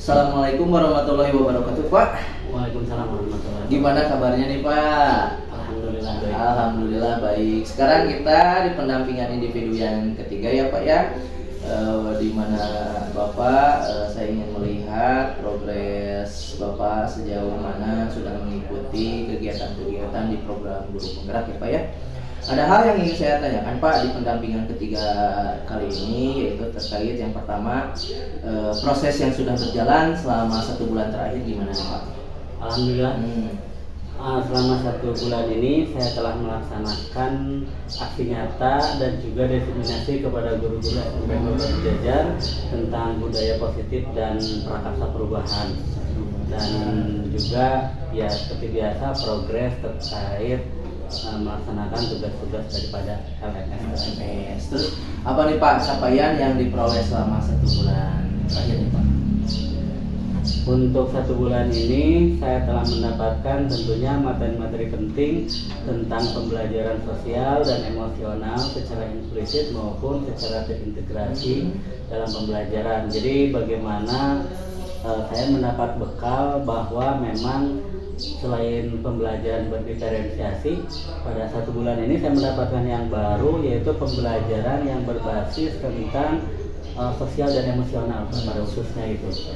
Assalamualaikum warahmatullahi wabarakatuh, Pak. Waalaikumsalam warahmatullahi wabarakatuh. Gimana kabarnya nih, Pak? Alhamdulillah baik. Alhamdulillah baik. Sekarang kita di pendampingan individu yang ketiga ya, Pak ya. Di mana Bapak saya ingin melihat progres Bapak sejauh mana sudah mengikuti kegiatan-kegiatan di program Guru Penggerak ya, Pak ya. Ada hal yang ingin saya tanyakan Pak di pendampingan ketiga kali ini, yaitu terkait yang pertama proses yang sudah berjalan selama 1 bulan terakhir gimana nih Pak? Alhamdulillah. Selama 1 bulan ini saya telah melaksanakan aksi nyata dan juga diseminasi kepada guru-guru SMP Bapak Jajar tentang budaya positif dan prakarsa perubahan, dan juga ya seperti biasa progres terkait melaksanakan tugas-tugas daripada LMS. Terus apa nih Pak capaian yang diperoleh selama 1 bulan terakhir nih Pak? Untuk 1 bulan ini saya telah mendapatkan tentunya materi-materi penting tentang pembelajaran sosial dan emosional secara implisit maupun secara terintegrasi dalam pembelajaran. Jadi bagaimana saya mendapat bekal bahwa memang selain pembelajaran berdiferensiasi, pada 1 bulan ini saya mendapatkan yang baru, yaitu pembelajaran yang berbasis tentang sosial dan emosional pada khususnya itu.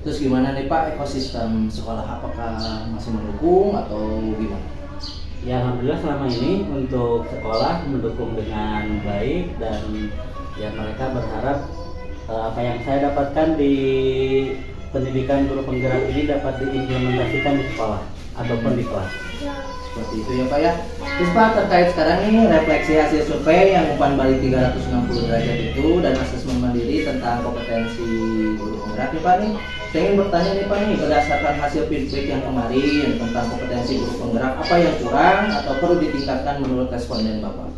Terus gimana nih Pak ekosistem sekolah, apakah masih mendukung atau gimana? Ya alhamdulillah selama ini untuk sekolah mendukung dengan baik, dan ya mereka berharap apa yang saya dapatkan di pendidikan guru penggerak ini dapat diimplementasikan di sekolah ataupun di kelas. Seperti itu ya Pak ya. Terus Pak terkait sekarang ini refleksi hasil survei yang umpan balik 360 derajat itu dan asesmen mandiri tentang kompetensi guru penggerak nih Pak nih. Saya ingin bertanya nih Pak nih, berdasarkan hasil feedback yang kemarin tentang kompetensi guru penggerak, apa yang kurang atau perlu ditingkatkan menurut responden Bapak?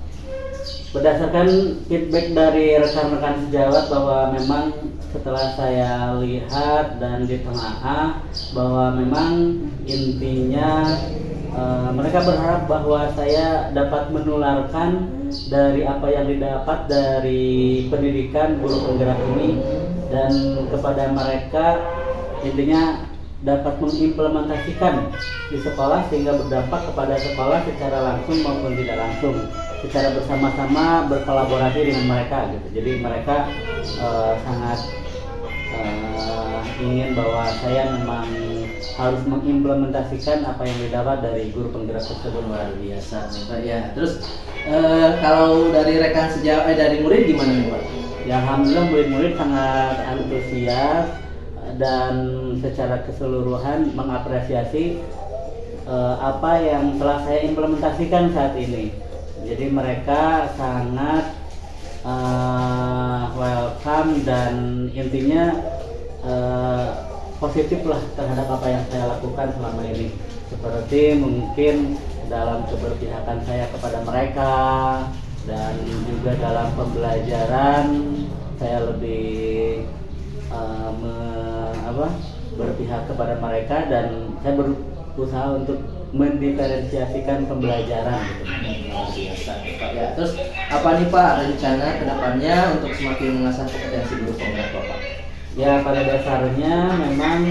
Berdasarkan feedback dari rekan-rekan sejawat bahwa memang setelah saya lihat dan ditelaah bahwa memang intinya mereka berharap bahwa saya dapat menularkan dari apa yang didapat dari pendidikan guru penggerak ini, dan kepada mereka intinya dapat mengimplementasikan di sekolah sehingga berdampak kepada sekolah secara langsung maupun tidak langsung, secara bersama-sama berkolaborasi dengan mereka gitu. Jadi mereka sangat ingin bahwa saya memang harus mengimplementasikan apa yang didapat dari guru penggerak tersebut. Luar biasa nih Pak ya. Terus kalau dari rekan sejawat dari murid gimana nih Pak? Ya alhamdulillah murid-murid sangat antusias dan secara keseluruhan mengapresiasi apa yang telah saya implementasikan saat ini. Jadi mereka sangat welcome dan intinya positif lah terhadap apa yang saya lakukan selama ini. Seperti mungkin dalam keberpihakan saya kepada mereka, dan juga dalam pembelajaran saya lebih berpihak kepada mereka, dan saya berusaha untuk mendiferensiasikan pembelajaran gitu. Luar biasa Pak ya. Terus apa nih Pak rencana kedepannya untuk semakin mengasah kompetensi guru penggerak Bapak? Ya pada dasarnya memang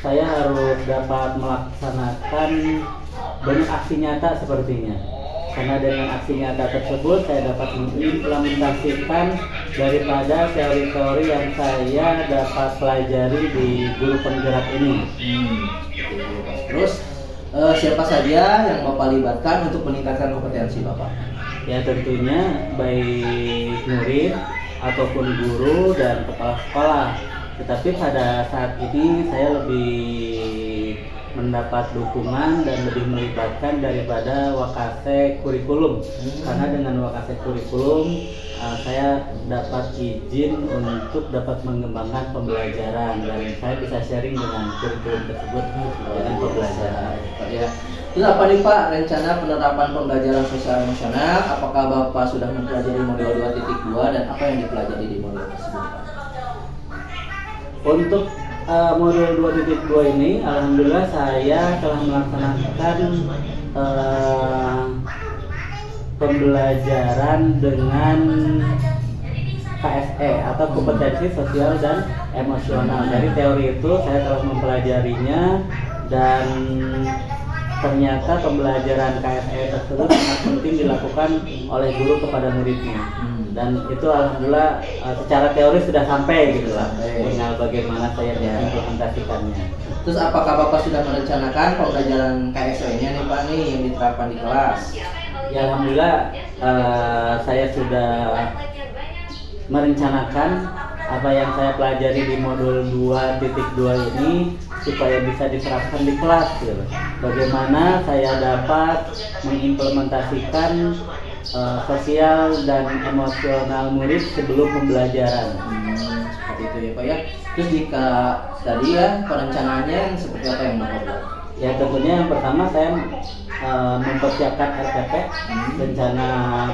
saya harus dapat melaksanakan banyak aksi nyata sepertinya, karena dengan aksi nyata tersebut saya dapat mengimplementasikan daripada teori-teori yang saya dapat pelajari di guru penggerak ini. Terus siapa saja yang Bapak libatkan untuk meningkatkan kompetensi Bapak? Ya tentunya baik murid ataupun guru dan kepala sekolah. Tetapi pada saat ini saya lebih mendapat dukungan dan lebih melibatkan daripada wakase kurikulum, karena dengan wakase kurikulum saya dapat izin untuk dapat mengembangkan pembelajaran, dan saya bisa sharing dengan kurikulum tersebut dengan pembelajaran. Ya. Terus apa nih Pak rencana penerapan pembelajaran sosial emosional? Apakah Bapak sudah mempelajari model 2.2 dan apa yang dipelajari di model tersebut Pak? Untuk modul 2.2 ini alhamdulillah saya telah melaksanakan pembelajaran dengan KSE atau kompetensi sosial dan emosional. Dari teori itu saya telah mempelajarinya dan ternyata pembelajaran KSE tersebut sangat penting dilakukan oleh guru kepada muridnya. Dan itu alhamdulillah secara teori sudah sampai gitu lah. Tinggal bagaimana saya mengimplementasikannya. Terus apakah Bapak sudah merencanakan pembelajaran KSE-nya nih Pak nih yang diterapkan di kelas? Ya alhamdulillah saya sudah merencanakan apa yang saya pelajari di modul 2.2 ini supaya bisa diterapkan di kelas gitu. Bagaimana saya dapat mengimplementasikan sosial dan emosional murid sebelum pembelajaran. Seperti itu ya Pak ya. Terus jika tadi ya perencanaannya seperti apa yang Bapak buat? Ya tentunya yang pertama saya mempersiapkan RPP, rencana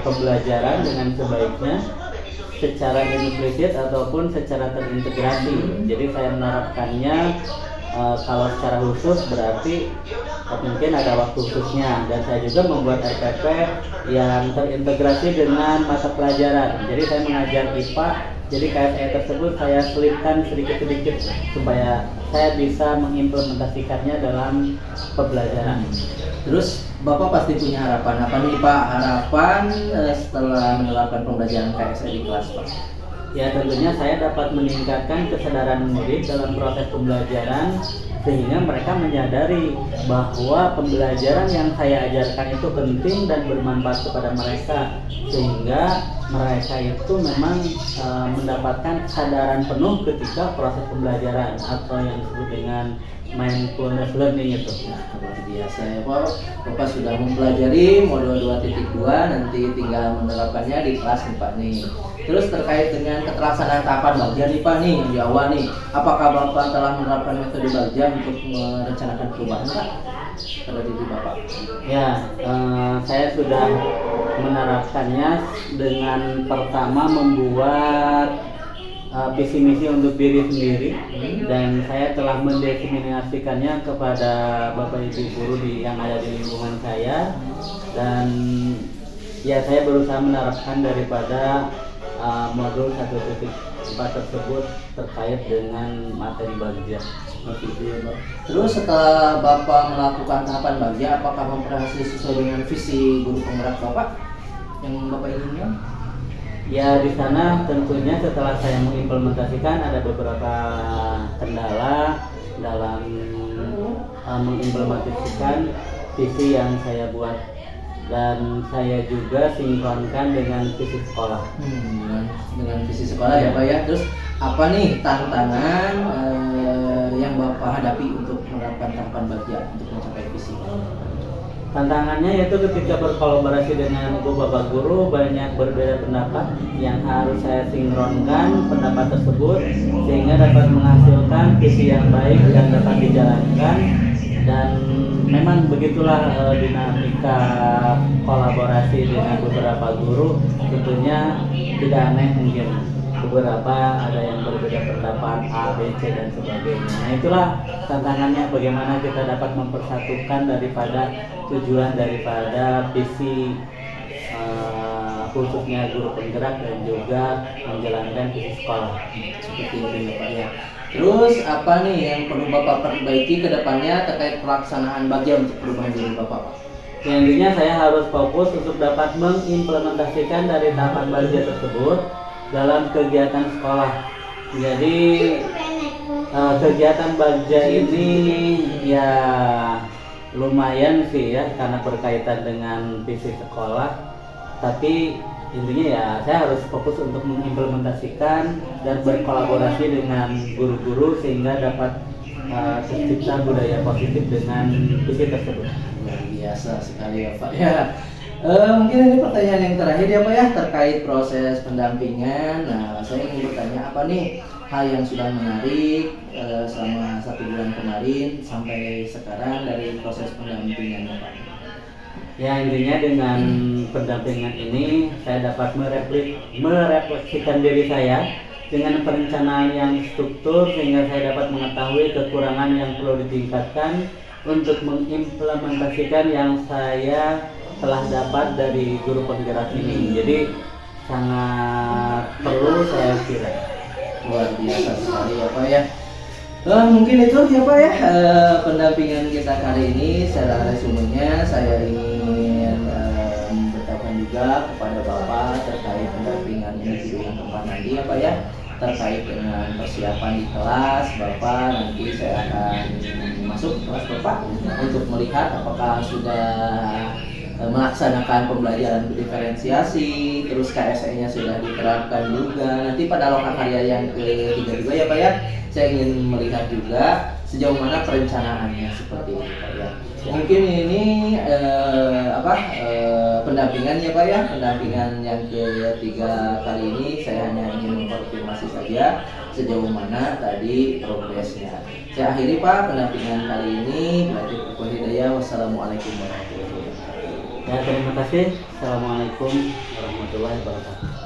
pembelajaran dengan sebaiknya secara implisit ataupun secara terintegrasi. Jadi saya menerapkannya kalau secara khusus berarti mungkin ada waktu khususnya, dan saya juga membuat RPP yang terintegrasi dengan mata pelajaran. Jadi saya mengajar IPA, jadi KSE tersebut saya selipkan sedikit-sedikit supaya saya bisa mengimplementasikannya dalam pembelajaran. Terus Bapak pasti punya harapan apa nih Pak? Harapan setelah menerapkan pembelajaran KSE di kelas Pak? Ya tentunya saya dapat meningkatkan kesadaran murid dalam proses pembelajaran sehingga mereka menyadari bahwa pembelajaran yang saya ajarkan itu penting dan bermanfaat kepada mereka, sehingga mereka itu memang mendapatkan kesadaran penuh ketika proses pembelajaran atau yang disebut dengan mindfulness learning itu. Luar biasa ya Pak. Bapak sudah mempelajari modul 2.2, nanti tinggal menerapkannya di kelas nih Pak nih. Terus terkait dengan keterlaksanaan tahapan bagian nih Pak nih di awal nih, apakah Bapak telah menerapkan metode bagian untuk merencanakan perubahan Pak pada diri Bapak? Ya, saya sudah menerapkannya dengan pertama membuat visi misi untuk diri sendiri, dan saya telah mendefinisikannya kepada Bapak Ibu guru yang ada di lingkungan saya, dan ya saya berusaha menerapkan daripada modul 1.4 tersebut terkait dengan materi bagja. Seperti itu ya Pak. Terus setelah Bapak melakukan tahapan bagja, apakah berhasil sesuai dengan visi guru penggerak Bapak yang Bapak inginkan? Ya di sana tentunya setelah saya mengimplementasikan ada beberapa kendala dalam mengimplementasikan visi yang saya buat, dan saya juga sinkronkan dengan visi sekolah. Dengan visi sekolah ya Pak ya. Terus apa nih tantangan yang Bapak hadapi untuk menerapkan tahapan bagja untuk mencapai visi? Tantangannya yaitu ketika berkolaborasi dengan bapak guru banyak berbeda pendapat yang harus saya sinkronkan pendapat tersebut sehingga dapat menghasilkan visi yang baik yang dapat dijalankan, dan memang begitulah dinamika kolaborasi dengan beberapa guru. Tentunya tidak aneh mungkin beberapa ada yang berbeda pendapat A, B, C dan sebagainya. Nah itulah tantangannya, bagaimana kita dapat mempersatukan daripada tujuan daripada visi khususnya guru penggerak dan juga menjalankan visi sekolah. Seperti itu ya Pak ya. Terus apa nih yang perlu Bapak perbaiki ke depannya terkait pelaksanaan bagja untuk perubahan diri Bapak? Yang intinya saya harus fokus untuk dapat mengimplementasikan dari tahapan bagja tersebut dalam kegiatan sekolah. Jadi kegiatan bagja ini ya lumayan sih ya karena berkaitan dengan visi sekolah, tapi intinya ya saya harus fokus untuk mengimplementasikan dan berkolaborasi dengan guru-guru sehingga dapat tercipta budaya positif dengan visi tersebut. Luar biasa sekali ya Pak ya. Mungkin ini pertanyaan yang terakhir ya Pak ya terkait proses pendampingan. Nah saya ingin bertanya apa nih hal yang sudah menarik selama 1 bulan kemarin sampai sekarang dari proses pendampingan Pak? Ya intinya dengan pendampingan ini saya dapat merefleksikan diri saya dengan perencanaan yang struktur sehingga saya dapat mengetahui kekurangan yang perlu ditingkatkan untuk mengimplementasikan yang saya telah dapat dari guru penggerak ini. Jadi sangat perlu saya kira. Luar biasa sekali ya Pak ya. Mungkin itu ya Pak ya, pendampingan kita kali ini. Secara resumenya saya ingin memberitahukan juga kepada Bapak terkait pendampingan individu yang keempat nanti ya Pak ya, terkait dengan persiapan di kelas Bapak. Nanti saya akan masuk ke kelas Bapak untuk melihat apakah sudah melaksanakan pembelajaran diferensiasi, terus KSE-nya sudah diterapkan juga. Nanti pada lokakarya yang ketiga juga ya Pak ya, saya ingin melihat juga sejauh mana perencanaannya seperti itu Pak ya. Mungkin ini pendampingan ya Pak ya, pendampingan yang ketiga kali ini saya hanya ingin mengkonfirmasi saja sejauh mana tadi progresnya. Saya akhiri Pak pendampingan kali ini. Bila hidayah, wassalamualaikum warahmatullahi wabarakatuh. Ya, terima kasih. Assalamualaikum warahmatullahi wabarakatuh.